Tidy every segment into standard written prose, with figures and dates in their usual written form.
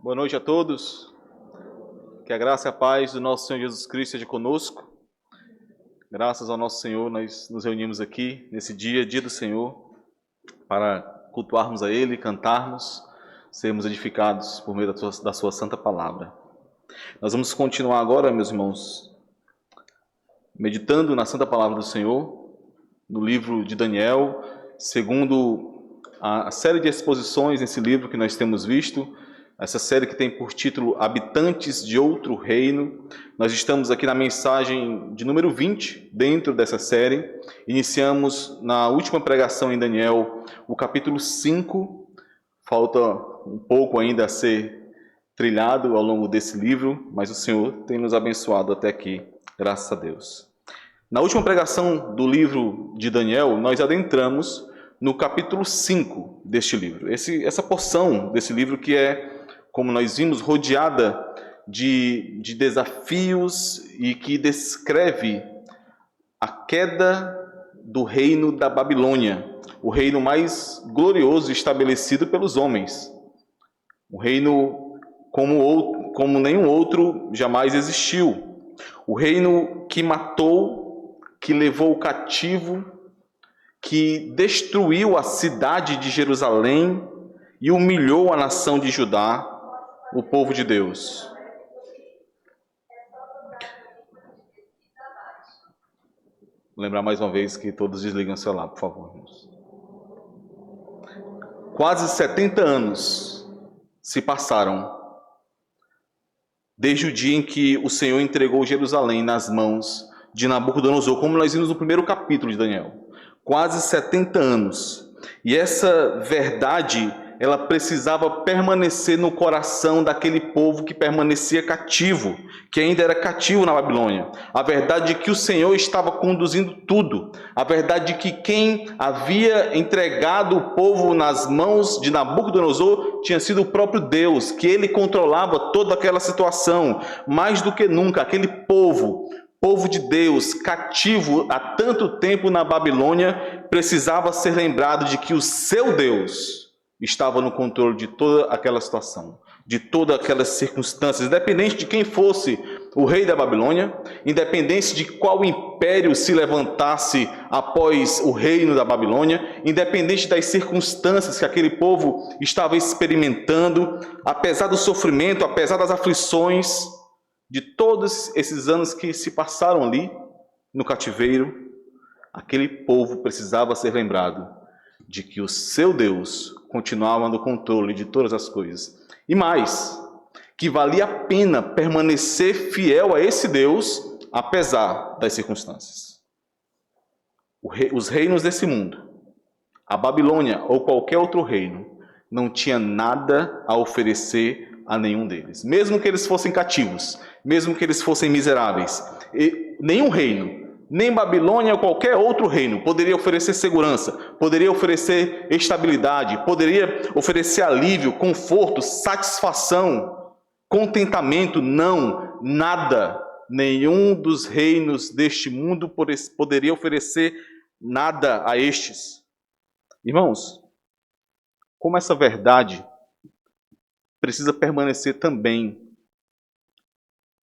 Boa noite a todos. Que a graça e a paz do nosso Senhor Jesus Cristo seja conosco. Graças ao nosso Senhor, nós nos reunimos aqui nesse dia, dia do Senhor, para cultuarmos a Ele, cantarmos, sermos edificados por meio da sua santa palavra. Nós vamos continuar agora, meus irmãos, meditando na santa palavra do Senhor, no livro de Daniel, segundo a série de exposições nesse livro que nós temos visto. Essa série que tem por título Habitantes de Outro Reino. Nós estamos aqui na mensagem de número 20, dentro dessa série. Iniciamos na última pregação em Daniel, o capítulo 5. Falta um pouco ainda a ser trilhado ao longo desse livro, mas o Senhor tem nos abençoado até aqui, graças a Deus. Na última pregação do livro de Daniel, nós adentramos no capítulo 5 deste livro. Essa porção desse livro que é, como nós vimos, rodeada de desafios e que descreve a queda do reino da Babilônia, o reino mais glorioso estabelecido pelos homens, um reino como nenhum outro jamais existiu, o reino que matou, que levou cativo, que destruiu a cidade de Jerusalém e humilhou a nação de Judá, o povo de Deus. Vou lembrar mais uma vez que todos desliguem o celular, por favor, irmãos. Quase 70 anos se passaram desde o dia em que o Senhor entregou Jerusalém nas mãos de Nabucodonosor, como nós vimos no primeiro capítulo de Daniel. Quase 70 anos. E essa verdade, ela precisava permanecer no coração daquele povo que permanecia cativo, que ainda era cativo na Babilônia. A verdade de que o Senhor estava conduzindo tudo. A verdade de que quem havia entregado o povo nas mãos de Nabucodonosor tinha sido o próprio Deus, que ele controlava toda aquela situação. Mais do que nunca, aquele povo de Deus, cativo há tanto tempo na Babilônia, precisava ser lembrado de que o seu Deus estava no controle de toda aquela situação, de todas aquelas circunstâncias, independente de quem fosse o rei da Babilônia, independente de qual império se levantasse após o reino da Babilônia, independente das circunstâncias que aquele povo estava experimentando, apesar do sofrimento, apesar das aflições, de todos esses anos que se passaram ali no cativeiro, aquele povo precisava ser lembrado de que o seu Deus continuava no controle de todas as coisas. E mais, que valia a pena permanecer fiel a esse Deus, apesar das circunstâncias. Os reinos desse mundo, a Babilônia ou qualquer outro reino, não tinha nada a oferecer a nenhum deles. Mesmo que eles fossem cativos, mesmo que eles fossem miseráveis, nenhum reino, nem Babilônia ou qualquer outro reino poderia oferecer segurança, poderia oferecer estabilidade, poderia oferecer alívio, conforto, satisfação, contentamento. Não, nada. Nenhum dos reinos deste mundo poderia oferecer nada a estes. Irmãos, como essa verdade precisa permanecer também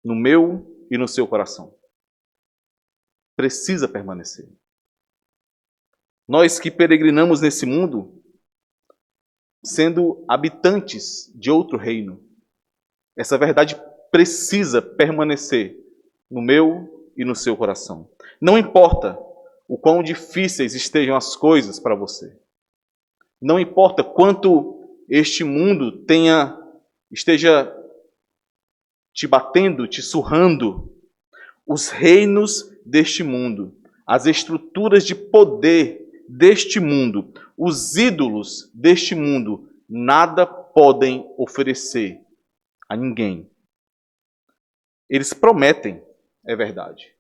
no meu e no seu coração. Precisa permanecer. Nós que peregrinamos nesse mundo, sendo habitantes de outro reino, essa verdade precisa permanecer no meu e no seu coração. Não importa o quão difíceis estejam as coisas para você. Não importa quanto este mundo esteja te batendo, te surrando. Os reinos deste mundo, as estruturas de poder deste mundo, os ídolos deste mundo, nada podem oferecer a ninguém. Eles prometem, é verdade,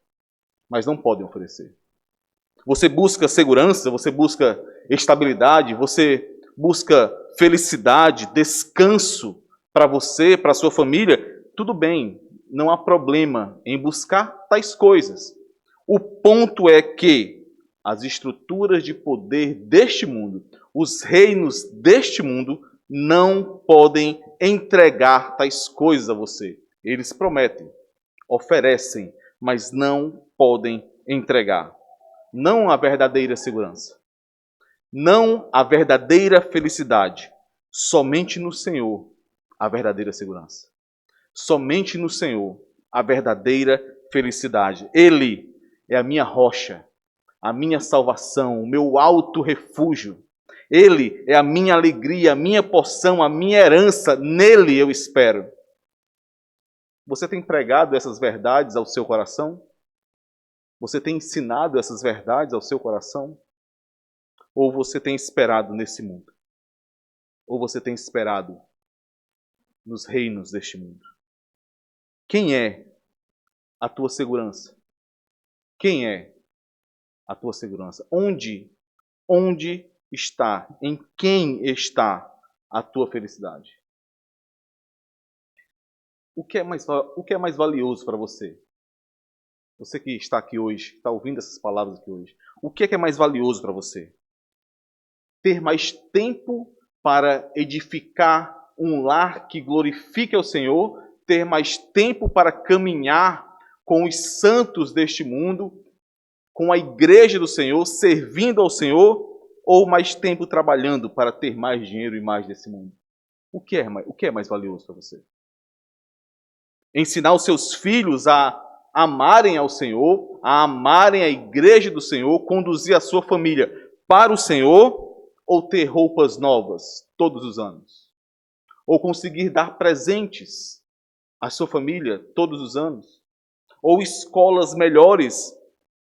mas não podem oferecer. Você busca segurança, você busca estabilidade, você busca felicidade, descanso para você, para a sua família. Tudo bem, não há problema em buscar tais coisas. O ponto é que as estruturas de poder deste mundo, os reinos deste mundo, não podem entregar tais coisas a você. Eles prometem, oferecem, mas não podem entregar. Não a verdadeira segurança. Não a verdadeira felicidade. Somente no Senhor a verdadeira segurança. Somente no Senhor a verdadeira felicidade. Ele é a minha rocha, a minha salvação, o meu alto refúgio. Ele é a minha alegria, a minha porção, a minha herança. Nele eu espero. Você tem pregado essas verdades ao seu coração? Você tem ensinado essas verdades ao seu coração? Ou você tem esperado nesse mundo? Ou você tem esperado nos reinos deste mundo? Quem é a tua segurança? Quem é a tua segurança? Onde está, em quem está a tua felicidade? O que é mais valioso para você? Você que está aqui hoje, está ouvindo essas palavras aqui hoje. O que é mais valioso para você? Ter mais tempo para edificar um lar que glorifique ao Senhor? Ter mais tempo para caminhar com os santos deste mundo, com a igreja do Senhor, servindo ao Senhor? Ou mais tempo trabalhando para ter mais dinheiro e mais desse mundo? O que é mais valioso para você? Ensinar os seus filhos a amarem ao Senhor, a amarem a igreja do Senhor, conduzir a sua família para o Senhor, ou ter roupas novas todos os anos? Ou conseguir dar presentes à sua família todos os anos? Ou escolas melhores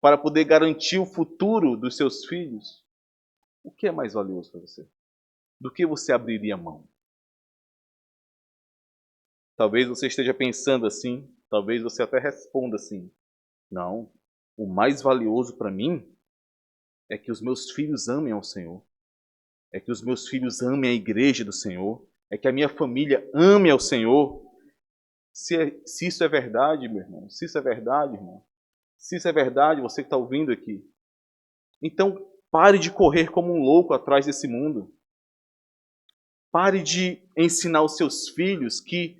para poder garantir o futuro dos seus filhos? O que é mais valioso para você? Do que você abriria mão? Talvez você esteja pensando assim, talvez você até responda assim: não, o mais valioso para mim é que os meus filhos amem ao Senhor, é que os meus filhos amem a igreja do Senhor, é que a minha família ame ao Senhor. Se isso é verdade, meu irmão, se isso é verdade, irmão, se isso é verdade, você que está ouvindo aqui, então pare de correr como um louco atrás desse mundo. Pare de ensinar os seus filhos que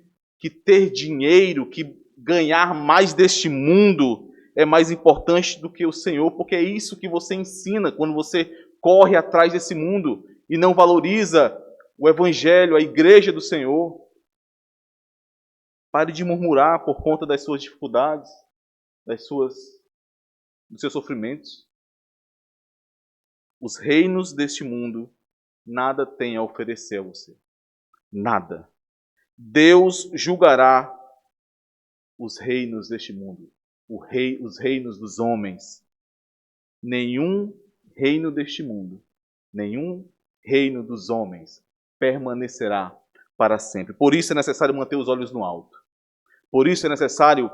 ter dinheiro, que ganhar mais deste mundo é mais importante do que o Senhor, porque é isso que você ensina quando você corre atrás desse mundo e não valoriza o Evangelho, a igreja do Senhor. Pare de murmurar por conta das suas dificuldades, dos seus sofrimentos. Os reinos deste mundo nada têm a oferecer a você. Nada. Deus julgará os reinos deste mundo, os reinos dos homens. Nenhum reino deste mundo, nenhum reino dos homens permanecerá para sempre. Por isso é necessário manter os olhos no alto. Por isso é necessário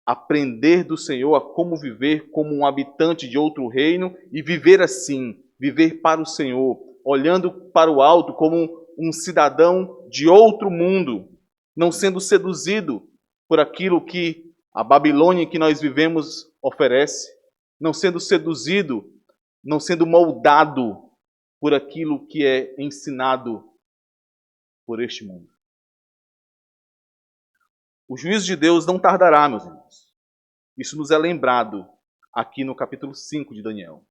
aprender do Senhor a como viver como um habitante de outro reino e viver assim, viver para o Senhor, olhando para o alto como um cidadão de outro mundo, não sendo seduzido por aquilo que a Babilônia em que nós vivemos oferece, não sendo seduzido, não sendo moldado por aquilo que é ensinado por este mundo. O juízo de Deus não tardará, meus irmãos. Isso nos é lembrado aqui no capítulo 5 de Daniel.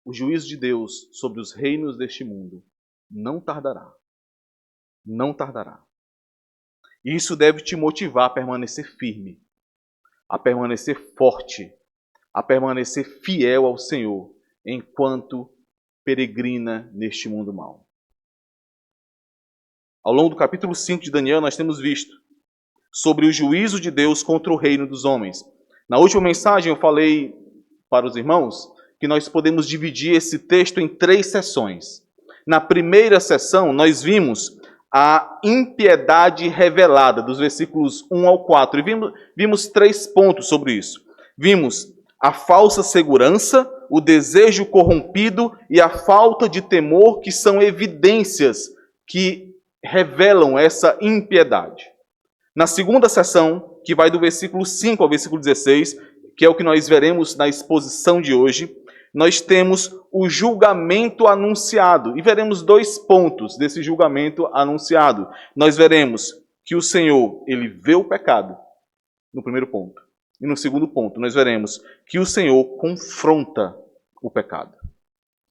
O juízo de Deus sobre os reinos deste mundo não tardará. Não tardará. E isso deve te motivar a permanecer firme, a permanecer forte, a permanecer fiel ao Senhor, enquanto peregrina neste mundo mau. Ao longo do capítulo 5 de Daniel, nós temos visto sobre o juízo de Deus contra o reino dos homens. Na última mensagem eu falei para os irmãos que nós podemos dividir esse texto em 3 sessões. Na primeira sessão, nós vimos a impiedade revelada, dos versículos 1 ao 4. E vimos 3 pontos sobre isso. Vimos a falsa segurança, o desejo corrompido e a falta de temor, que são evidências que revelam essa impiedade. Na segunda sessão, que vai do versículo 5 ao versículo 16, que é o que nós veremos na exposição de hoje, nós temos o julgamento anunciado. E veremos 2 pontos desse julgamento anunciado. Nós veremos que o Senhor, ele vê o pecado, no primeiro ponto. E no segundo ponto, nós veremos que o Senhor confronta o pecado,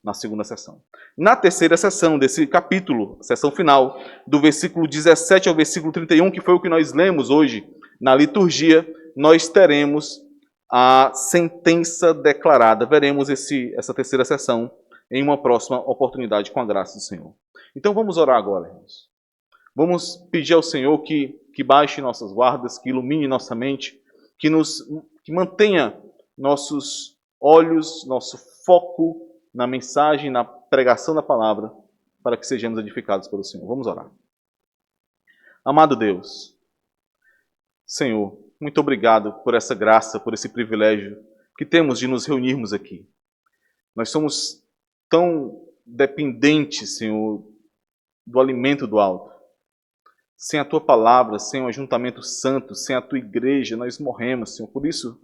na segunda sessão. Na terceira sessão desse capítulo, sessão final, do versículo 17 ao versículo 31, que foi o que nós lemos hoje na liturgia, nós teremos a sentença declarada. Veremos essa terceira sessão em uma próxima oportunidade, com a graça do Senhor. Então vamos orar agora, irmãos. Vamos pedir ao Senhor que baixe nossas guardas, que ilumine nossa mente, que mantenha nossos olhos, nosso foco na mensagem, na pregação da palavra, para que sejamos edificados pelo Senhor. Vamos orar. Amado Deus, Senhor, muito obrigado por essa graça, por esse privilégio que temos de nos reunirmos aqui. Nós somos tão dependentes, Senhor, do alimento do alto. Sem a Tua palavra, sem o ajuntamento santo, sem a Tua igreja, nós morremos, Senhor. Por isso,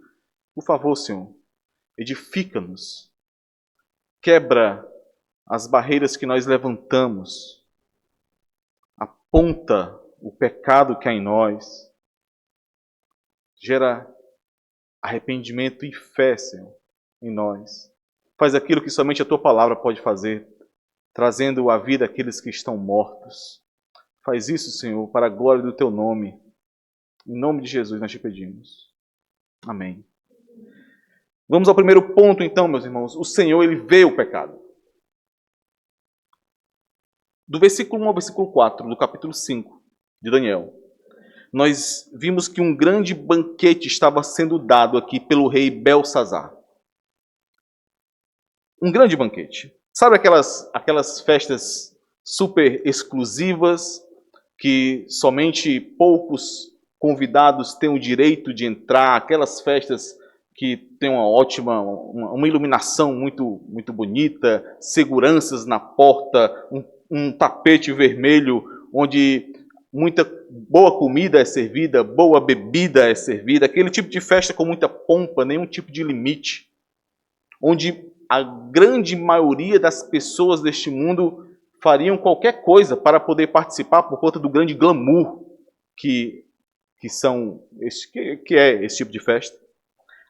por favor, Senhor, edifica-nos. Quebra as barreiras que nós levantamos. Aponta o pecado que há em nós. Gera arrependimento e fé, Senhor, em nós. Faz aquilo que somente a Tua palavra pode fazer, trazendo à vida aqueles que estão mortos. Faz isso, Senhor, para a glória do Teu nome. Em nome de Jesus nós te pedimos. Amém. Vamos ao primeiro ponto, então, meus irmãos. O Senhor, ele vê o pecado. Do versículo 1 ao versículo 4, do capítulo 5 de Daniel, nós vimos que um grande banquete estava sendo dado aqui pelo rei Belsazar. Um grande banquete. Sabe aquelas festas super exclusivas que somente poucos convidados têm o direito de entrar, aquelas festas que têm uma iluminação muito, muito bonita, seguranças na porta, um tapete vermelho onde muita boa comida é servida, boa bebida é servida, aquele tipo de festa com muita pompa, nenhum tipo de limite, onde a grande maioria das pessoas deste mundo fariam qualquer coisa para poder participar por conta do grande glamour que é esse tipo de festa.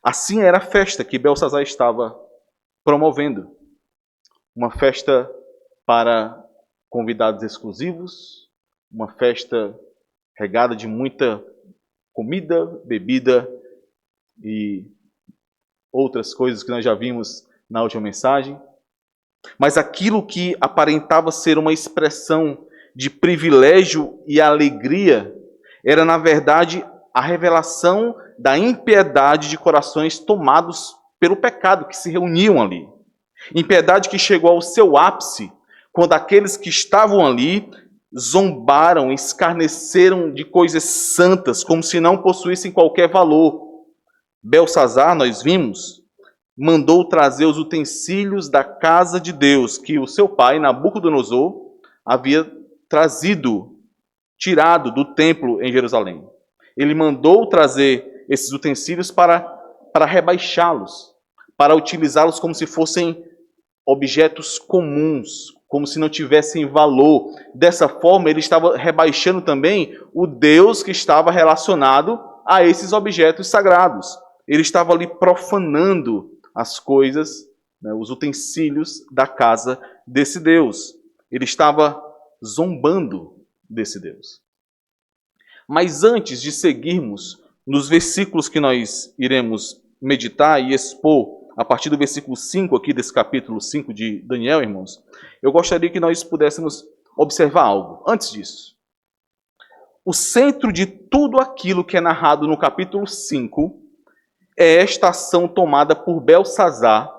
Assim era a festa que Belsazar estava promovendo. Uma festa para convidados exclusivos, uma festa regada de muita comida, bebida e outras coisas que nós já vimos na última mensagem. Mas aquilo que aparentava ser uma expressão de privilégio e alegria era, na verdade, a revelação da impiedade de corações tomados pelo pecado que se reuniam ali. Impiedade que chegou ao seu ápice quando aqueles que estavam ali zombaram, escarneceram de coisas santas, como se não possuíssem qualquer valor. Belsazar, nós vimos, mandou trazer os utensílios da casa de Deus, que o seu pai, Nabucodonosor, havia tirado do templo em Jerusalém. Ele mandou trazer esses utensílios para rebaixá-los, para utilizá-los como se fossem objetos comuns, como se não tivessem valor. Dessa forma, ele estava rebaixando também o Deus que estava relacionado a esses objetos sagrados. Ele estava ali profanando as coisas, os utensílios da casa desse Deus. Ele estava zombando desse Deus. Mas antes de seguirmos nos versículos que nós iremos meditar e expor, a partir do versículo 5 aqui desse capítulo 5 de Daniel, irmãos, eu gostaria que nós pudéssemos observar algo. Antes disso, o centro de tudo aquilo que é narrado no capítulo 5 é esta ação tomada por Belsazar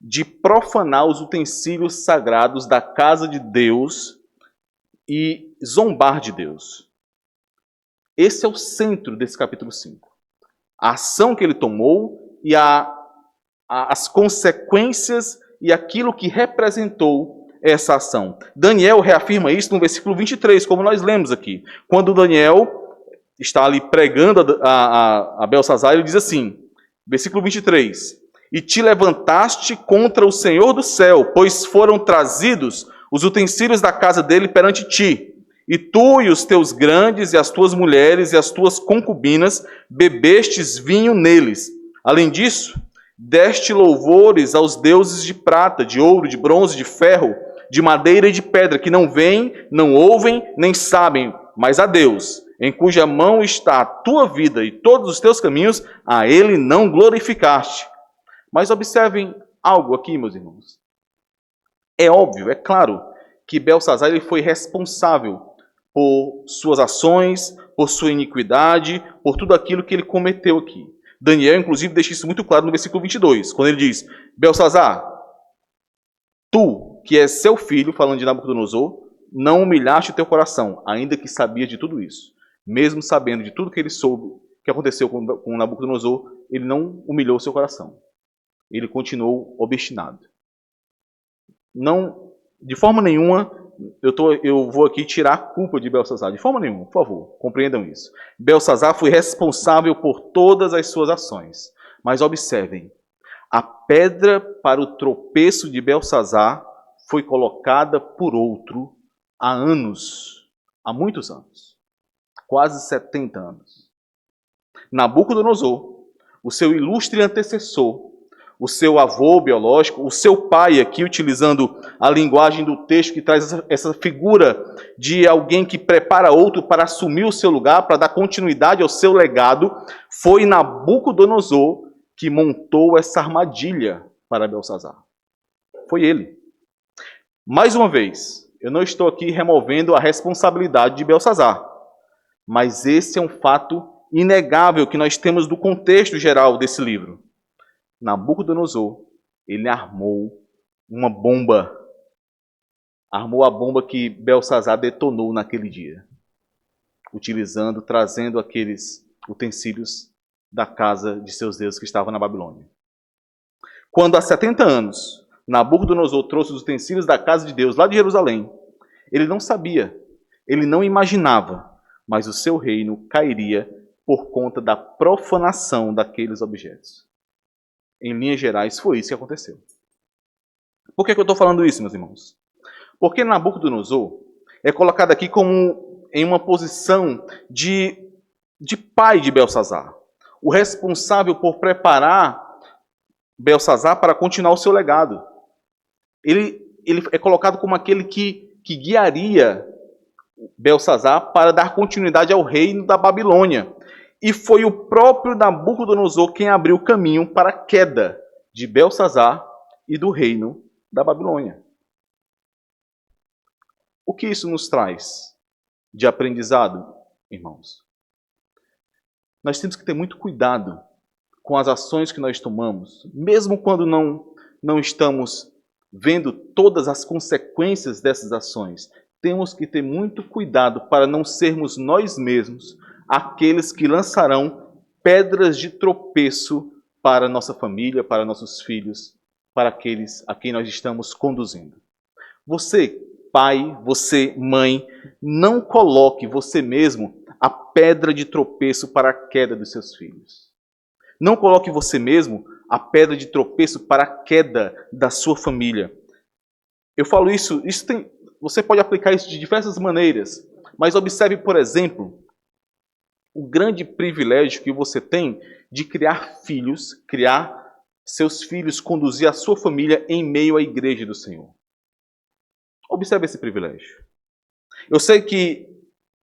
de profanar os utensílios sagrados da casa de Deus e zombar de Deus. Esse é o centro desse capítulo 5. A ação que ele tomou e as consequências e aquilo que representou essa ação. Daniel reafirma isso no versículo 23, como nós lemos aqui. Quando Daniel está ali pregando a Belsazar, ele diz assim, versículo 23, e te levantaste contra o Senhor do céu, pois foram trazidos os utensílios da casa dele perante ti. E tu e os teus grandes, e as tuas mulheres, e as tuas concubinas, bebestes vinho neles. Além disso, deste louvores aos deuses de prata, de ouro, de bronze, de ferro, de madeira e de pedra, que não veem, não ouvem, nem sabem, mas a Deus, em cuja mão está a tua vida e todos os teus caminhos, a ele não glorificaste. Mas observem algo aqui, meus irmãos. É óbvio, é claro, que Beltsazar ele foi responsável por suas ações, por sua iniquidade, por tudo aquilo que ele cometeu aqui. Daniel, inclusive, deixa isso muito claro no versículo 22, quando ele diz: Beltsazar, tu, que és seu filho, falando de Nabucodonosor, não humilhaste o teu coração, ainda que sabia de tudo isso. Mesmo sabendo de tudo que ele soube, que aconteceu com Nabucodonosor, ele não humilhou o seu coração. Ele continuou obstinado. Não, de forma nenhuma, eu vou aqui tirar a culpa de Beltsazar. De forma nenhuma, por favor, compreendam isso. Beltsazar foi responsável por todas as suas ações. Mas observem, a pedra para o tropeço de Beltsazar foi colocada por outro há anos, há muitos anos, quase 70 anos. Nabucodonosor, o seu ilustre antecessor, o seu avô biológico, o seu pai, aqui utilizando a linguagem do texto que traz essa figura de alguém que prepara outro para assumir o seu lugar, para dar continuidade ao seu legado, foi Nabucodonosor que montou essa armadilha para Beltsazar. Foi ele. Mais uma vez, eu não estou aqui removendo a responsabilidade de Beltsazar, mas esse é um fato inegável que nós temos do contexto geral desse livro. Nabucodonosor, ele armou uma bomba. Armou a bomba que Beltsazar detonou naquele dia, trazendo aqueles utensílios da casa de seus deuses que estavam na Babilônia. Quando há 70 anos, Nabucodonosor trouxe os utensílios da casa de Deus lá de Jerusalém, ele não sabia, ele não imaginava, mas o seu reino cairia por conta da profanação daqueles objetos. Em linhas gerais, foi isso que aconteceu. Por que eu estou falando isso, meus irmãos? Porque Nabucodonosor é colocado aqui como em uma posição de pai de Beltsazar, o responsável por preparar Beltsazar para continuar o seu legado. Ele é colocado como aquele que guiaria Beltsazar para dar continuidade ao reino da Babilônia. E foi o próprio Nabucodonosor quem abriu o caminho para a queda de Beltsazar e do reino da Babilônia. O que isso nos traz de aprendizado, irmãos? Nós temos que ter muito cuidado com as ações que nós tomamos, mesmo quando não estamos vendo todas as consequências dessas ações. Temos que ter muito cuidado para não sermos nós mesmos aqueles que lançarão pedras de tropeço para nossa família, para nossos filhos, para aqueles a quem nós estamos conduzindo. Você, pai, você, mãe, não coloque você mesmo a pedra de tropeço para a queda dos seus filhos. Não coloque você mesmo a pedra de tropeço para a queda da sua família. Eu falo isso você pode aplicar isso de diversas maneiras, mas observe, por exemplo, o grande privilégio que você tem de criar filhos, criar seus filhos, conduzir a sua família em meio à igreja do Senhor. Observe esse privilégio. Eu sei que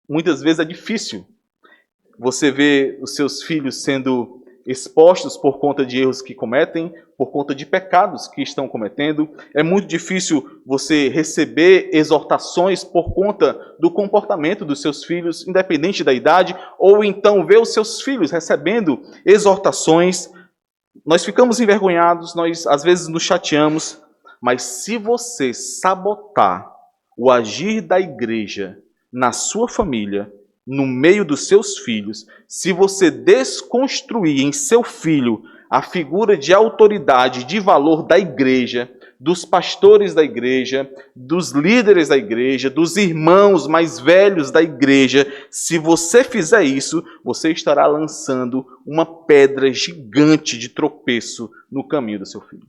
muitas vezes é difícil você ver os seus filhos sendo expostos por conta de erros que cometem, por conta de pecados que estão cometendo. É muito difícil você receber exortações por conta do comportamento dos seus filhos, independente da idade, ou então ver os seus filhos recebendo exortações. Nós ficamos envergonhados, nós às vezes nos chateamos, mas se você sabotar o agir da igreja na sua família, no meio dos seus filhos, se você desconstruir em seu filho a figura de autoridade, de valor da igreja, dos pastores da igreja, dos líderes da igreja, dos irmãos mais velhos da igreja. Se você fizer isso, você estará lançando uma pedra gigante de tropeço no caminho do seu filho.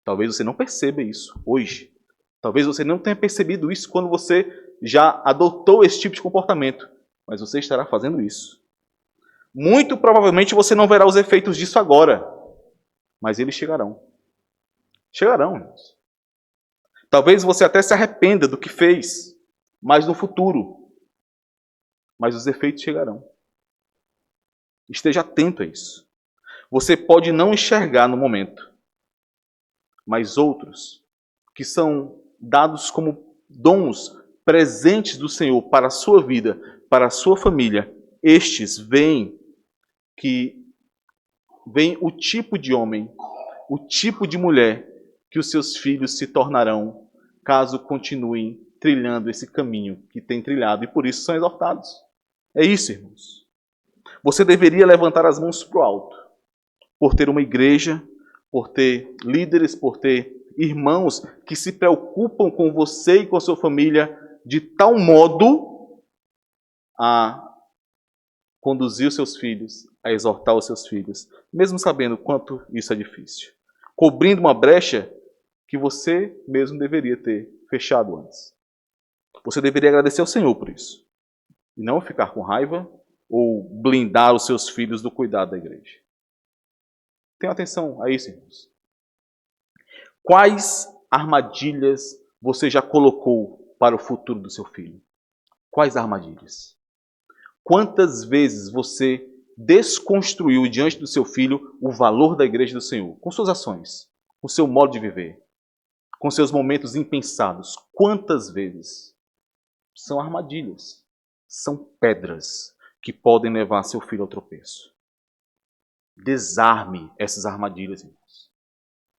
Talvez você não perceba isso hoje. Talvez você não tenha percebido isso quando você já adotou esse tipo de comportamento. Mas você estará fazendo isso. Muito provavelmente você não verá os efeitos disso agora. Mas eles chegarão. Chegarão, irmãos. Talvez você até se arrependa do que fez, mas no futuro. Mas os efeitos chegarão. Esteja atento a isso. Você pode não enxergar no momento, mas outros, que são dados como dons, presentes do Senhor para a sua vida, para a sua família, estes veem o tipo de homem, o tipo de mulher que os seus filhos se tornarão caso continuem trilhando esse caminho que tem trilhado e por isso são exortados. É isso, irmãos. Você deveria levantar as mãos para o alto por ter uma igreja, por ter líderes, por ter irmãos que se preocupam com você e com a sua família de tal modo a conduzir os seus filhos, a exortar os seus filhos, mesmo sabendo quanto isso é difícil. Cobrindo uma brecha que você mesmo deveria ter fechado antes. Você deveria agradecer ao Senhor por isso. E não ficar com raiva ou blindar os seus filhos do cuidado da igreja. Tenham atenção a isso, irmãos. Quais armadilhas você já colocou para o futuro do seu filho? Quais armadilhas? Quantas vezes você desconstruiu diante do seu filho o valor da igreja do Senhor? Com suas ações, com seu modo de viver, com seus momentos impensados. Quantas vezes? São armadilhas, são pedras que podem levar seu filho ao tropeço. Desarme essas armadilhas, irmãos.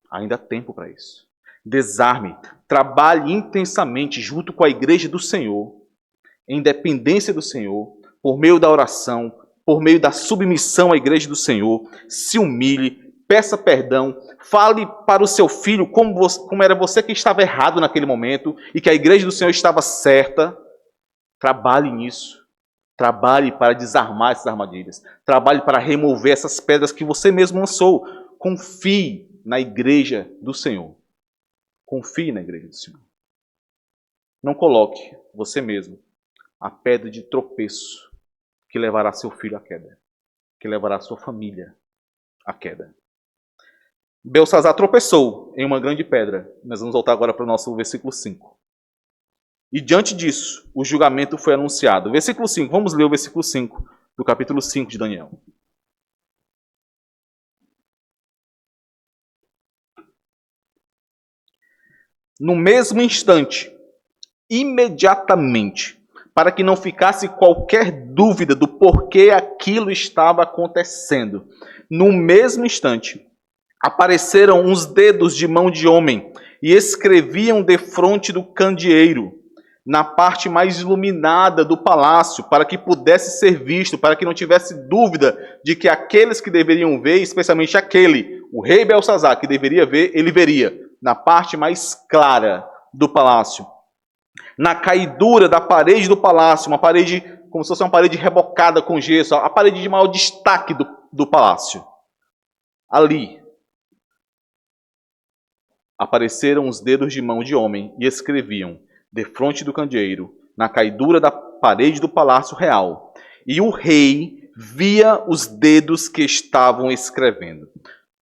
Ainda há tempo para isso. Desarme. Trabalhe intensamente junto com a igreja do Senhor, em dependência do Senhor, por meio da oração, por meio da submissão à igreja do Senhor. Se humilhe, peça perdão, fale para o seu filho como era você que estava errado naquele momento e que a igreja do Senhor estava certa. Trabalhe nisso. Trabalhe para desarmar essas armadilhas. Trabalhe para remover essas pedras que você mesmo lançou. Confie na igreja do Senhor. Confie na igreja do Senhor. Não coloque você mesmo a pedra de tropeço que levará seu filho à queda, que levará sua família à queda. Belsazar tropeçou em uma grande pedra. Nós vamos voltar agora para o nosso versículo 5. E diante disso, o julgamento foi anunciado. Versículo 5, vamos ler o versículo 5 do capítulo 5 de Daniel. No mesmo instante, imediatamente, para que não ficasse qualquer dúvida do porquê aquilo estava acontecendo, no mesmo instante, apareceram uns dedos de mão de homem e escreviam defronte do candeeiro, na parte mais iluminada do palácio, para que pudesse ser visto, para que não tivesse dúvida de que aqueles que deveriam ver, especialmente aquele, o rei Belsazar, que deveria ver, ele veria, na parte mais clara do palácio. Na caidura da parede do palácio, uma parede, como se fosse uma parede rebocada com gesso, a parede de maior destaque do palácio. Ali, apareceram os dedos de mão de homem e escreviam, defronte do candeeiro, na caidura da parede do palácio real. E o rei via os dedos que estavam escrevendo.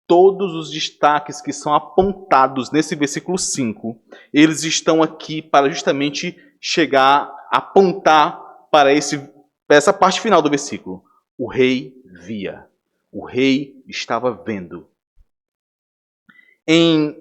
Todos os destaques que são apontados nesse versículo 5, eles estão aqui para justamente chegar, apontar para essa parte final do versículo. O rei via. O rei estava vendo. Em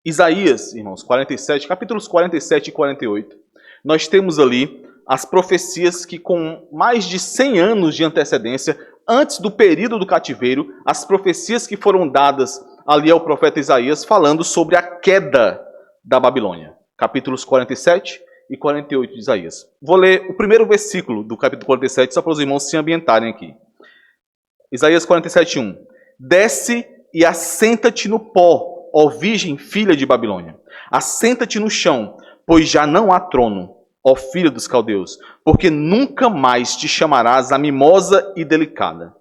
Isaías, irmãos, 47, capítulos 47 e 48, nós temos ali as profecias que com mais de 100 anos de antecedência, antes do período do cativeiro, as profecias que foram dadas ali ao profeta Isaías falando sobre a queda da Babilônia. Capítulos 47 e 48 de Isaías. Vou ler o primeiro versículo do capítulo 47, só para os irmãos se ambientarem aqui. Isaías 47, 1. Desce e assenta-te no pó, ó virgem filha de Babilônia. Assenta-te no chão, pois já não há trono, ó filha dos caldeus, porque nunca mais te chamarás a mimosa e delicada.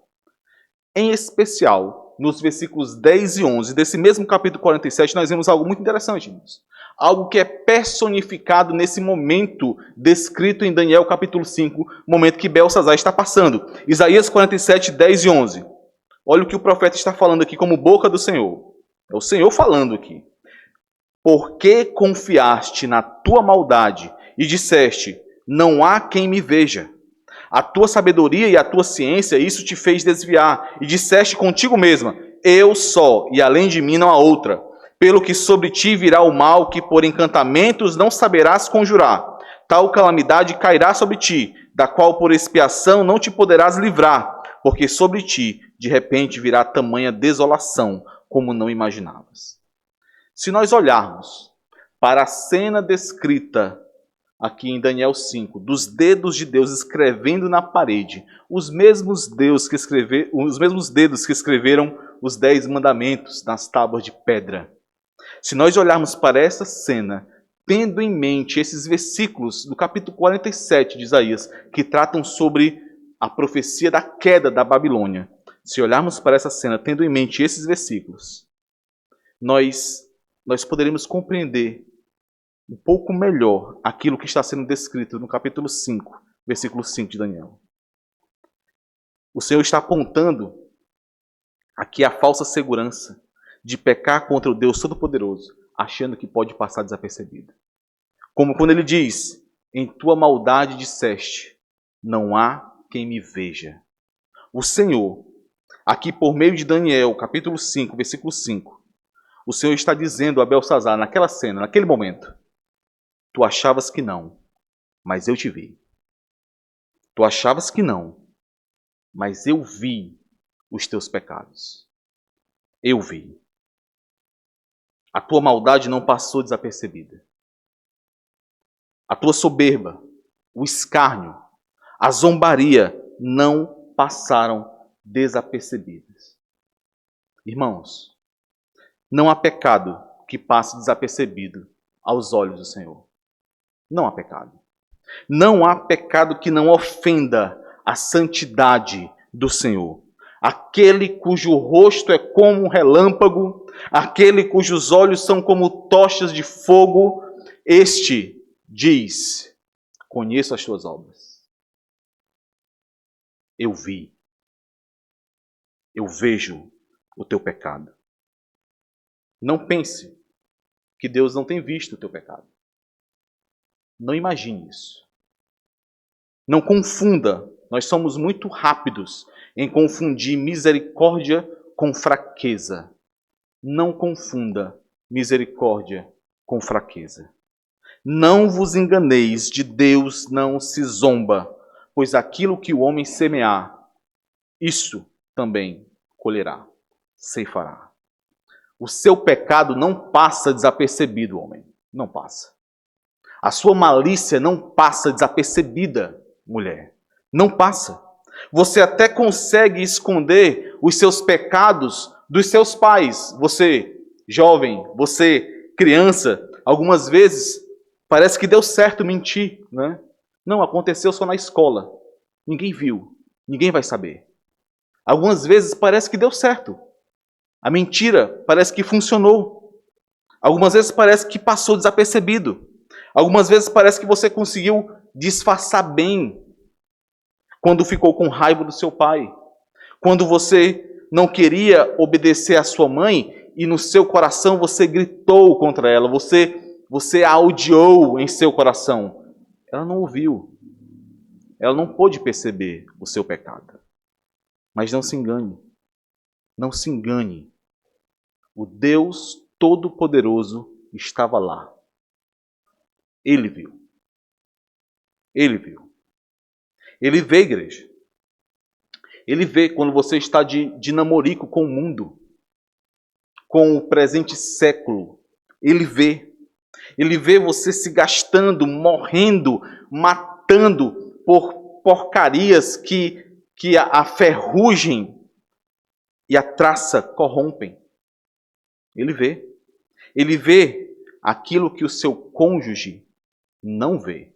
Em especial, nos versículos 10 e 11 desse mesmo capítulo 47, nós vemos algo muito interessante, irmãos. Algo que é personificado nesse momento descrito em Daniel capítulo 5, momento que Belsazar está passando. Isaías 47, 10 e 11. Olha o que o profeta está falando aqui como boca do Senhor. É o Senhor falando aqui. Por que confiaste na tua maldade e disseste, não há quem me veja? A tua sabedoria e a tua ciência, isso te fez desviar. E disseste contigo mesma, eu só, e além de mim não há outra. Pelo que sobre ti virá o mal que por encantamentos não saberás conjurar. Tal calamidade cairá sobre ti, da qual por expiação não te poderás livrar. Porque sobre ti, de repente, virá tamanha desolação, como não imaginavas. Se nós olharmos para a cena descrita aqui em Daniel 5, dos dedos de Deus escrevendo na parede, os mesmos dedos que escreveram os 10 mandamentos nas tábuas de pedra. Se nós olharmos para essa cena, tendo em mente esses versículos do capítulo 47 de Isaías, que tratam sobre a profecia da queda da Babilônia, se olharmos para essa cena, tendo em mente esses versículos, nós poderemos compreender um pouco melhor aquilo que está sendo descrito no capítulo 5, versículo 5 de Daniel. O Senhor está apontando aqui a falsa segurança de pecar contra o Deus Todo-Poderoso, achando que pode passar desapercebido. Como quando ele diz, em tua maldade disseste, não há quem me veja. O Senhor, aqui por meio de Daniel, capítulo 5, versículo 5, o Senhor está dizendo a Belsazar, naquela cena, naquele momento, tu achavas que não, mas eu te vi. Tu achavas que não, mas eu vi os teus pecados. Eu vi. A tua maldade não passou desapercebida. A tua soberba, o escárnio, a zombaria não passaram desapercebidas. Irmãos, não há pecado que passe desapercebido aos olhos do Senhor. Não há pecado. Não há pecado que não ofenda a santidade do Senhor. Aquele cujo rosto é como um relâmpago, aquele cujos olhos são como tochas de fogo, este diz, conheço as tuas obras. Eu vi. Eu vejo o teu pecado. Não pense que Deus não tem visto o teu pecado. Não imagine isso. Não confunda. Nós somos muito rápidos em confundir misericórdia com fraqueza. Não confunda misericórdia com fraqueza. Não vos enganeis, de Deus não se zomba, pois aquilo que o homem semear, isso também colherá, ceifará. O seu pecado não passa desapercebido, homem. Não passa. A sua malícia não passa desapercebida, mulher. Não passa. Você até consegue esconder os seus pecados dos seus pais. Você, jovem, você, criança, algumas vezes parece que deu certo mentir, né? Não, aconteceu só na escola. Ninguém viu. Ninguém vai saber. Algumas vezes parece que deu certo. A mentira parece que funcionou. Algumas vezes parece que passou desapercebido. Algumas vezes parece que você conseguiu disfarçar bem quando ficou com raiva do seu pai. Quando você não queria obedecer à sua mãe e no seu coração você gritou contra ela. Você a odiou em seu coração. Ela não ouviu. Ela não pôde perceber o seu pecado. Mas não se engane. Não se engane. O Deus Todo-Poderoso estava lá. Ele viu. Ele viu. Ele vê, igreja. Ele vê quando você está de namorico com o mundo, com o presente século. Ele vê. Ele vê você se gastando, morrendo, matando por porcarias que a ferrugem e a traça corrompem. Ele vê. Ele vê aquilo que o seu cônjuge não vê.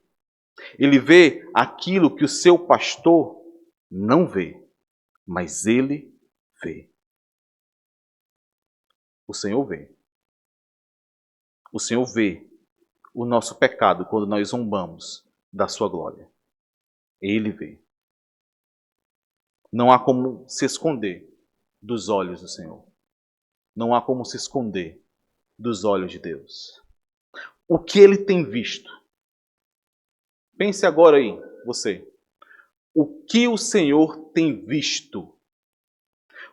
Ele vê aquilo que o seu pastor não vê, mas ele vê. O Senhor vê. O Senhor vê o nosso pecado quando nós zombamos da sua glória. Ele vê. Não há como se esconder dos olhos do Senhor. Não há como se esconder dos olhos de Deus. O que ele tem visto? Pense agora aí, você. O que o Senhor tem visto?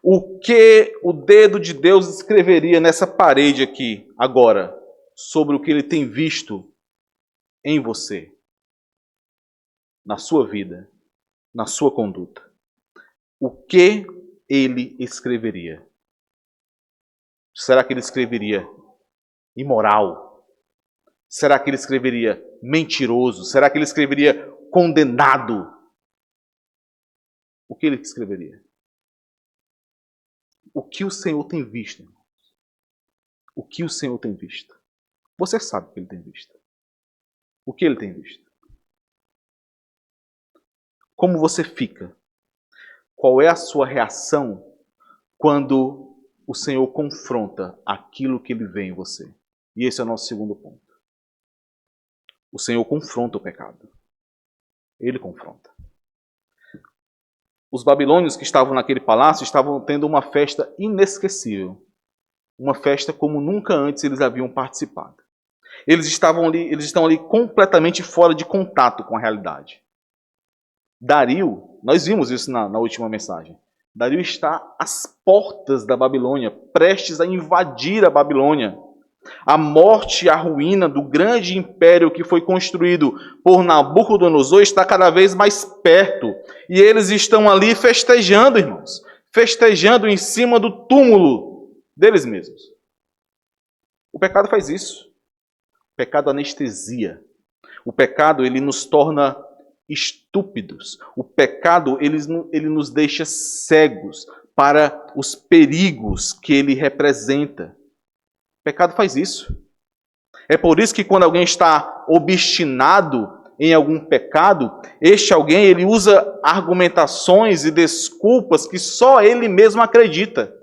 O que o dedo de Deus escreveria nessa parede aqui, agora, sobre o que ele tem visto em você, na sua vida, na sua conduta? O que ele escreveria? Será que ele escreveria imoral? Será que ele escreveria mentiroso? Será que ele escreveria condenado? O que ele escreveria? O que o Senhor tem visto, irmãos? O que o Senhor tem visto? Você sabe o que ele tem visto. O que ele tem visto? Como você fica? Qual é a sua reação quando o Senhor confronta aquilo que ele vê em você? E esse é o nosso segundo ponto. O Senhor confronta o pecado. Ele confronta. Os babilônios que estavam naquele palácio estavam tendo uma festa inesquecível. Uma festa como nunca antes eles haviam participado. Eles estão ali completamente fora de contato com a realidade. Dario, nós vimos isso na última mensagem. Dario está às portas da Babilônia, prestes a invadir a Babilônia. A morte e a ruína do grande império que foi construído por Nabucodonosor está cada vez mais perto. E eles estão ali festejando, irmãos. Festejando em cima do túmulo deles mesmos. O pecado faz isso. O pecado anestesia. O pecado, ele nos torna estúpidos. O pecado, ele nos deixa cegos para os perigos que ele representa. O pecado faz isso. É por isso que quando alguém está obstinado em algum pecado, este alguém ele usa argumentações e desculpas que só ele mesmo acredita.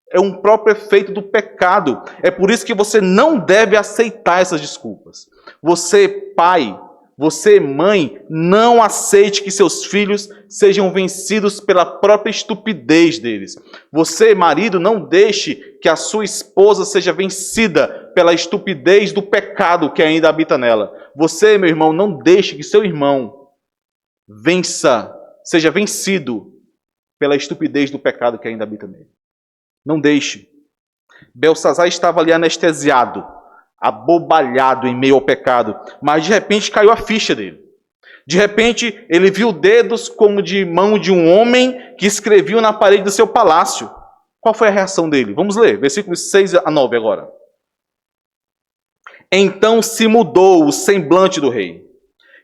É um próprio efeito do pecado. É por isso que você não deve aceitar essas desculpas. Você, pai, você, mãe, não aceite que seus filhos sejam vencidos pela própria estupidez deles. Você, marido, não deixe que a sua esposa seja vencida pela estupidez do pecado que ainda habita nela. Você, meu irmão, não deixe que seu irmão seja vencido pela estupidez do pecado que ainda habita nele. Não deixe. Belsazar estava ali anestesiado, abobalhado em meio ao pecado, mas de repente caiu a ficha dele. De repente ele viu dedos como de mão de um homem que escreviam na parede do seu palácio. Qual foi a reação dele? Vamos ler, versículos 6 a 9 agora. Então se mudou o semblante do rei,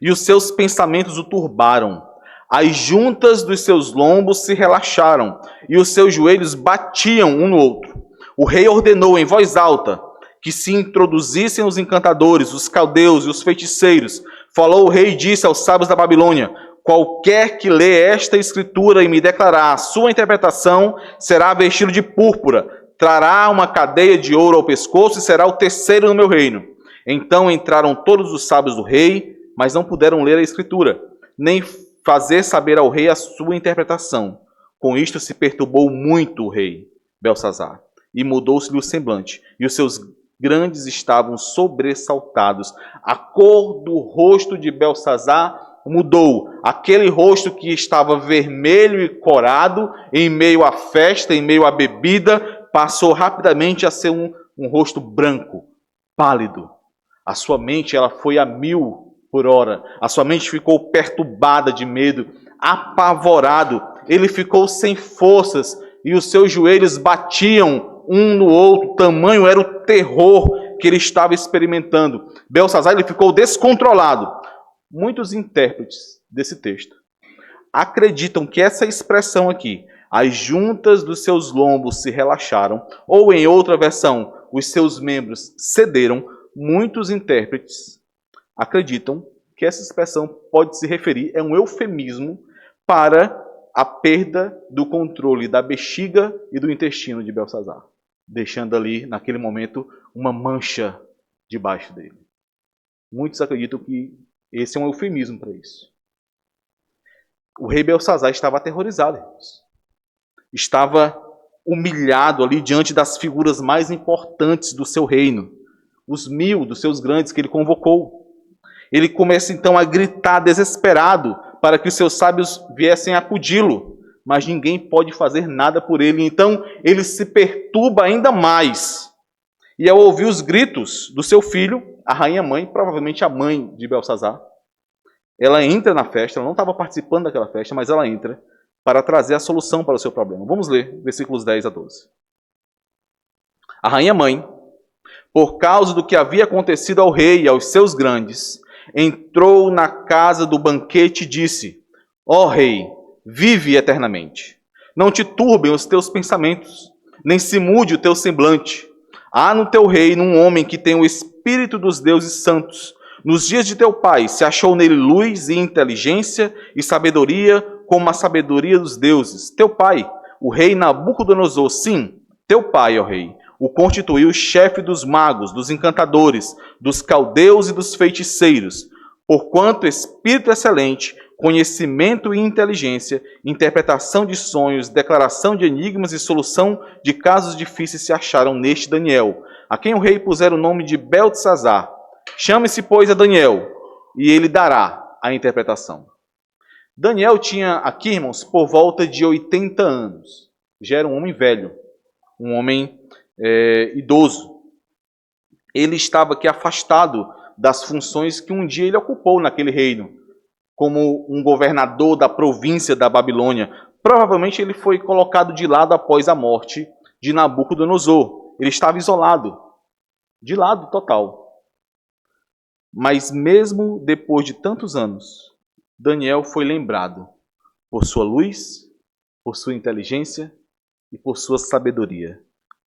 e os seus pensamentos o turbaram. As juntas dos seus lombos se relaxaram, e os seus joelhos batiam um no outro. O rei ordenou em voz alta que se introduzissem os encantadores, os caldeus e os feiticeiros. Falou o rei e disse aos sábios da Babilônia: qualquer que lê esta escritura e me declarar a sua interpretação, será vestido de púrpura, trará uma cadeia de ouro ao pescoço e será o terceiro no meu reino. Então entraram todos os sábios do rei, mas não puderam ler a escritura, nem fazer saber ao rei a sua interpretação. Com isto se perturbou muito o rei Belsazar, e mudou-se-lhe o semblante, e os seus grandes estavam sobressaltados. A cor do rosto de Belsazar mudou. Aquele rosto que estava vermelho e corado, em meio à festa, em meio à bebida, passou rapidamente a ser um rosto branco, pálido. A sua mente ela foi a 1000 por hora. A sua mente ficou perturbada de medo, apavorado. Ele ficou sem forças e os seus joelhos batiam um no outro. Tamanho era o terror que ele estava experimentando. Belsazar ele ficou descontrolado. Muitos intérpretes desse texto acreditam que essa expressão aqui, as juntas dos seus lombos se relaxaram, ou em outra versão, os seus membros cederam, muitos intérpretes acreditam que essa expressão pode se referir, é um eufemismo para a perda do controle da bexiga e do intestino de Belsazar, deixando ali, naquele momento, uma mancha debaixo dele. Muitos acreditam que esse é um eufemismo para isso. O rei Belsazar estava aterrorizado, irmãos. Estava humilhado ali diante das figuras mais importantes do seu reino, os 1000 dos seus grandes que ele convocou. Ele começa então a gritar desesperado para que os seus sábios viessem acudi-lo, mas ninguém pode fazer nada por ele. Então ele se perturba ainda mais. E ao ouvir os gritos do seu filho, a rainha-mãe, provavelmente a mãe de Belsazar, ela entra na festa, ela não estava participando daquela festa, mas ela entra para trazer a solução para o seu problema. Vamos ler versículos 10 a 12. A rainha-mãe, por causa do que havia acontecido ao rei e aos seus grandes, entrou na casa do banquete e disse: ó rei, vive eternamente. Não te turbem os teus pensamentos, nem se mude o teu semblante. Há no teu reino um homem que tem o espírito dos deuses santos. Nos dias de teu pai se achou nele luz e inteligência e sabedoria, como a sabedoria dos deuses. Teu pai, o rei Nabucodonosor, sim, teu pai, ó rei, o constituiu chefe dos magos, dos encantadores, dos caldeus e dos feiticeiros, porquanto espírito excelente, conhecimento e inteligência, interpretação de sonhos, declaração de enigmas e solução de casos difíceis se acharam neste Daniel, a quem o rei pusera o nome de Beltesazar. Chame-se, pois, a Daniel, e ele dará a interpretação. Daniel tinha aqui, irmãos, por volta de 80 anos. Já era um homem velho, um homem idoso. Ele estava aqui afastado das funções que um dia ele ocupou naquele reino, como um governador da província da Babilônia. Provavelmente ele foi colocado de lado após a morte de Nabucodonosor. Ele estava isolado, de lado total. Mas mesmo depois de tantos anos, Daniel foi lembrado por sua luz, por sua inteligência e por sua sabedoria.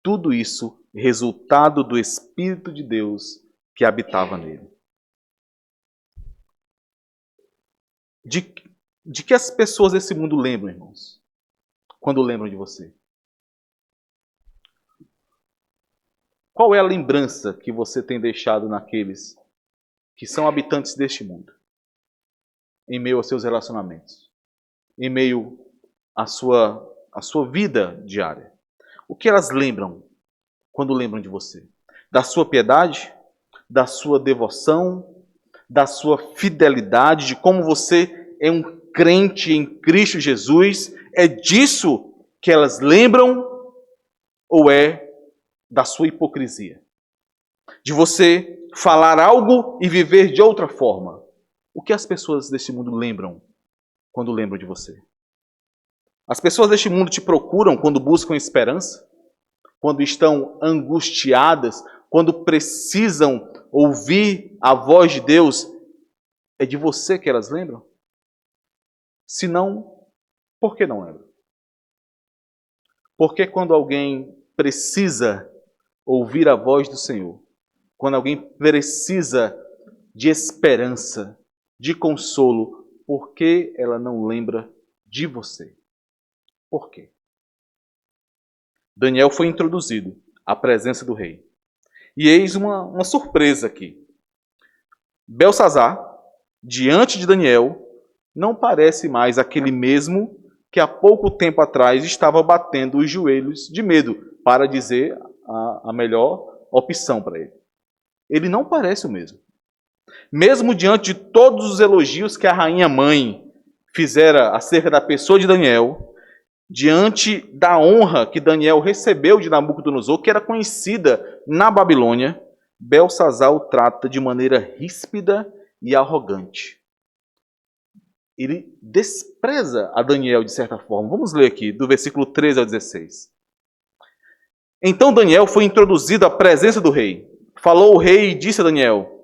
Tudo isso resultado do Espírito de Deus que habitava nele. De que as pessoas desse mundo lembram, irmãos? Quando lembram de você? Qual é a lembrança que você tem deixado naqueles que são habitantes deste mundo? Em meio aos seus relacionamentos? Em meio à sua vida diária? O que elas lembram quando lembram de você? Da sua piedade? Da sua devoção? Da sua fidelidade? De como você é um crente em Cristo Jesus? É disso que elas lembram? Ou é da sua hipocrisia? De você falar algo e viver de outra forma? O que as pessoas deste mundo lembram quando lembram de você? As pessoas deste mundo te procuram quando buscam esperança? Quando estão angustiadas? Quando precisam ouvir a voz de Deus? É de você que elas lembram? Se não, por que não lembram? Porque quando alguém precisa ouvir a voz do Senhor, quando alguém precisa de esperança, de consolo, por que ela não lembra de você? Por quê? Daniel foi introduzido à presença do rei. E eis uma surpresa aqui. Belsazar, diante de Daniel, não parece mais aquele mesmo que há pouco tempo atrás estava batendo os joelhos de medo, para dizer a melhor opção para ele. Ele não parece o mesmo. Mesmo diante de todos os elogios que a rainha-mãe fizera acerca da pessoa de Daniel, diante da honra que Daniel recebeu de Nabucodonosor, que era conhecida na Babilônia, Belsazar o trata de maneira ríspida e arrogante. Ele despreza a Daniel de certa forma. Vamos ler aqui, do versículo 13 ao 16. Então Daniel foi introduzido à presença do rei. Falou o rei e disse a Daniel: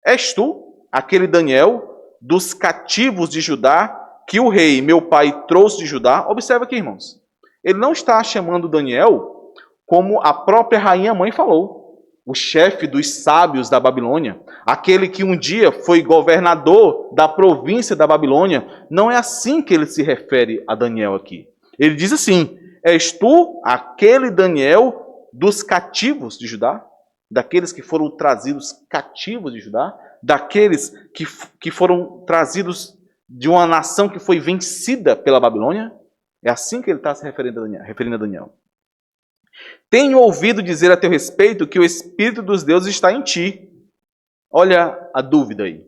és tu, aquele Daniel, dos cativos de Judá, que o rei, meu pai, trouxe de Judá? Observa aqui, irmãos. Ele não está chamando Daniel como a própria rainha mãe falou, o chefe dos sábios da Babilônia, aquele que um dia foi governador da província da Babilônia, não é assim que ele se refere a Daniel aqui. Ele diz assim: és tu aquele Daniel dos cativos de Judá? Daqueles que foram trazidos cativos de Judá? Daqueles que foram trazidos de uma nação que foi vencida pela Babilônia? É assim que ele está se referindo a Daniel. Tenho ouvido dizer a teu respeito que o Espírito dos deuses está em ti. Olha a dúvida aí.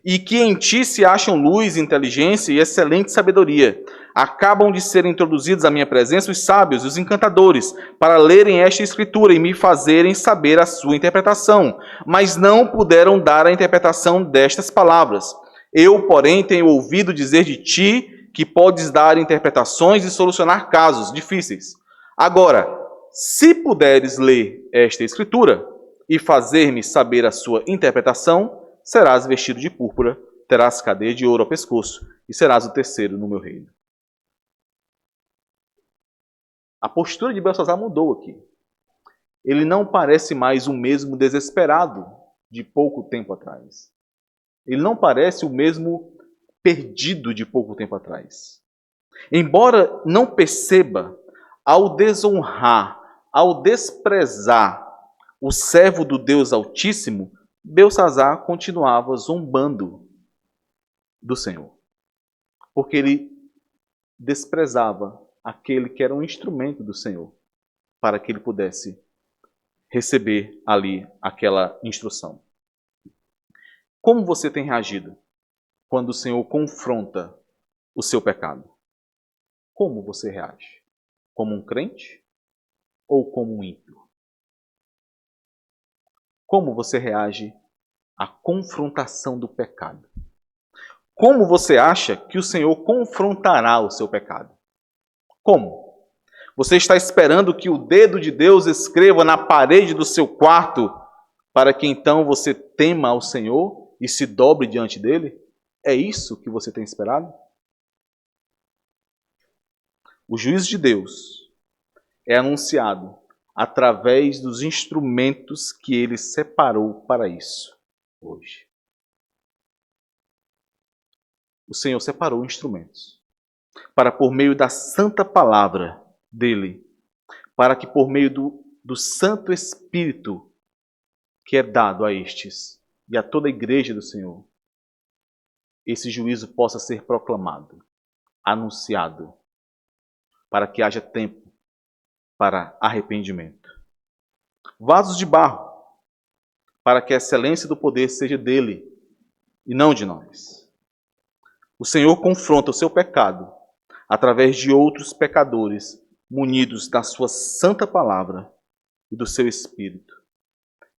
E que em ti se acham luz, inteligência e excelente sabedoria. Acabam de ser introduzidos à minha presença os sábios e os encantadores, para lerem esta escritura e me fazerem saber a sua interpretação. Mas não puderam dar a interpretação destas palavras. Eu, porém, tenho ouvido dizer de ti que podes dar interpretações e solucionar casos difíceis. Agora, se puderes ler esta escritura e fazer-me saber a sua interpretação, serás vestido de púrpura, terás cadeia de ouro ao pescoço e serás o terceiro no meu reino. A postura de Belsazar mudou aqui. Ele não parece mais o mesmo desesperado de pouco tempo atrás. Ele não parece o mesmo perdido de pouco tempo atrás. Embora não perceba, ao desonrar, ao desprezar o servo do Deus Altíssimo, Belsazar continuava zombando do Senhor. Porque ele desprezava aquele que era um instrumento do Senhor, para que ele pudesse receber ali aquela instrução. Como você tem reagido quando o Senhor confronta o seu pecado? Como você reage? Como um crente ou como um ímpio? Como você reage à confrontação do pecado? Como você acha que o Senhor confrontará o seu pecado? Como? Você está esperando que o dedo de Deus escreva na parede do seu quarto para que então você tema ao Senhor e se dobre diante dele? É isso que você tem esperado? O juízo de Deus é anunciado através dos instrumentos que ele separou para isso hoje. O Senhor separou instrumentos para, por meio da santa palavra dele, para que por meio do Santo Espírito que é dado a estes e a toda a igreja do Senhor, esse juízo possa ser proclamado, anunciado, para que haja tempo para arrependimento. Vasos de barro, para que a excelência do poder seja dele e não de nós. O Senhor confronta o seu pecado através de outros pecadores munidos da sua santa palavra e do seu Espírito,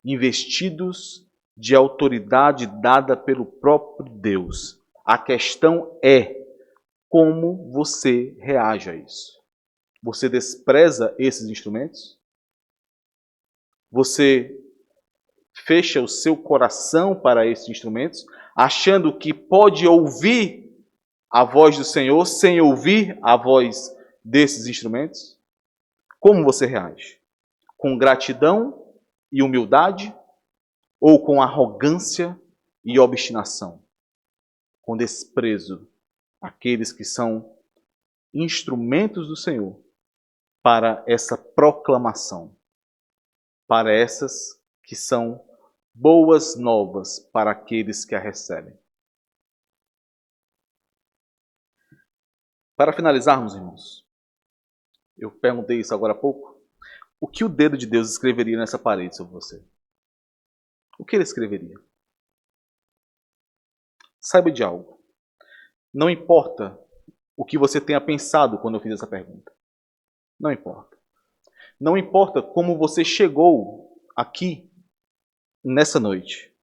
investidos de autoridade dada pelo próprio Deus. A questão é como você reage a isso. Você despreza esses instrumentos? Você fecha o seu coração para esses instrumentos, achando que pode ouvir a voz do Senhor sem ouvir a voz desses instrumentos? Como você reage? Com gratidão e humildade ou com arrogância e obstinação? Com desprezo àqueles que são instrumentos do Senhor para essa proclamação, para essas que são boas novas para aqueles que a recebem. Para finalizarmos, irmãos, eu perguntei isso agora há pouco, o que o dedo de Deus escreveria nessa parede sobre você? O que ele escreveria? Saiba de algo. Não importa o que você tenha pensado quando eu fiz essa pergunta. Não importa. Não importa como você chegou aqui nessa noite.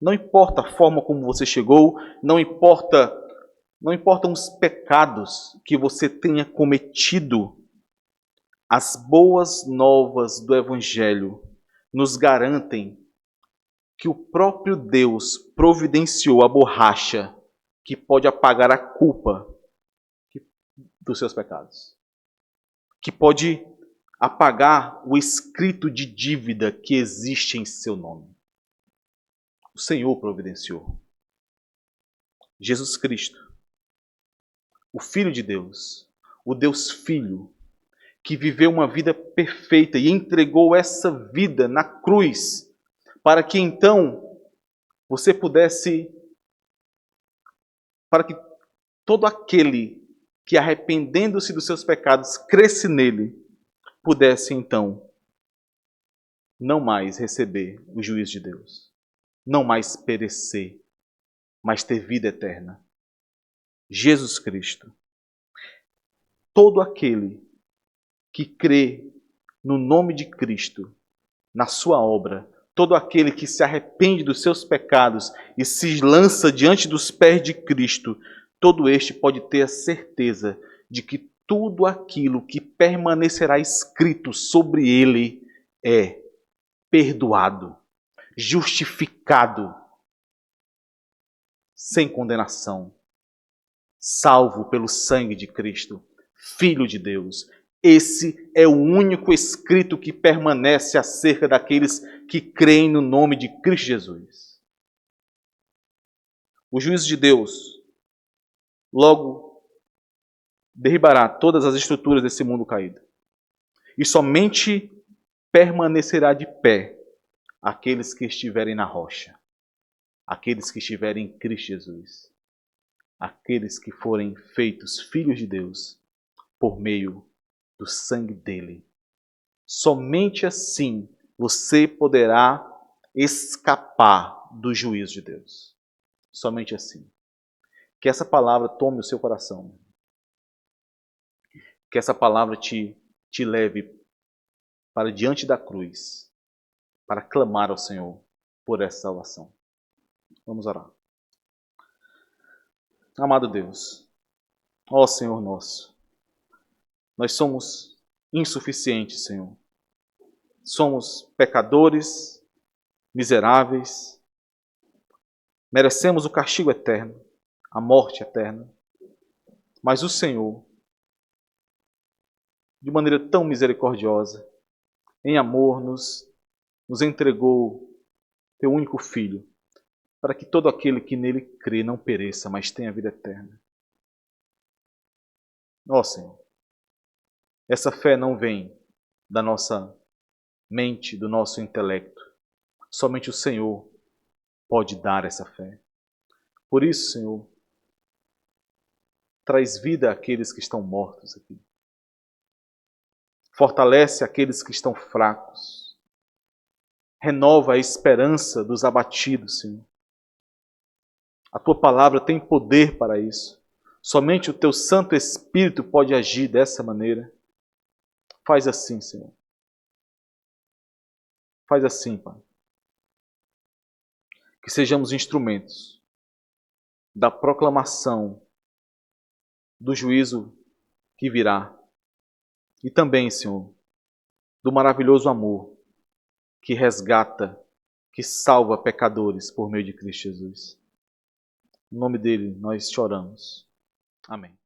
Não importa a forma como você chegou, não importam os pecados que você tenha cometido. As boas novas do Evangelho nos garantem que o próprio Deus providenciou a borracha que pode apagar a culpa dos seus pecados, que pode apagar o escrito de dívida que existe em seu nome. O Senhor providenciou. Jesus Cristo, o Filho de Deus, o Deus Filho, que viveu uma vida perfeita e entregou essa vida na cruz, para que então você pudesse, para que todo aquele que arrependendo-se dos seus pecados, cresce nele, pudesse então não mais receber o juízo de Deus, não mais perecer, mas ter vida eterna. Jesus Cristo. Todo aquele que crê no nome de Cristo, na sua obra, todo aquele que se arrepende dos seus pecados e se lança diante dos pés de Cristo, todo este pode ter a certeza de que tudo aquilo que permanecerá escrito sobre ele é perdoado, justificado, sem condenação, salvo pelo sangue de Cristo, Filho de Deus. Esse é o único escrito que permanece acerca daqueles que creem no nome de Cristo Jesus. O juízo de Deus logo derribará todas as estruturas desse mundo caído. E somente permanecerá de pé aqueles que estiverem na rocha, aqueles que estiverem em Cristo Jesus, aqueles que forem feitos filhos de Deus por meio do sangue dele. Somente assim você poderá escapar do juízo de Deus. Somente assim. Que essa palavra tome o seu coração. Que essa palavra te leve para diante da cruz, para clamar ao Senhor por essa salvação. Vamos orar. Amado Deus, ó Senhor nosso, nós somos insuficientes, Senhor. Somos pecadores, miseráveis, merecemos o castigo eterno, a morte eterna. Mas o Senhor, de maneira tão misericordiosa, em amor, nos entregou teu único Filho, para que todo aquele que nele crê não pereça, mas tenha vida eterna. Ó Senhor, essa fé não vem da nossa mente, do nosso intelecto. Somente o Senhor pode dar essa fé. Por isso, Senhor, traz vida àqueles que estão mortos aqui. Fortalece aqueles que estão fracos. Renova a esperança dos abatidos, Senhor. A tua palavra tem poder para isso. Somente o teu Santo Espírito pode agir dessa maneira. Faz assim, Senhor. Faz assim, Pai. Que sejamos instrumentos da proclamação do juízo que virá. E também, Senhor, do maravilhoso amor que resgata, que salva pecadores por meio de Cristo Jesus. Em nome dele nós choramos. Amém.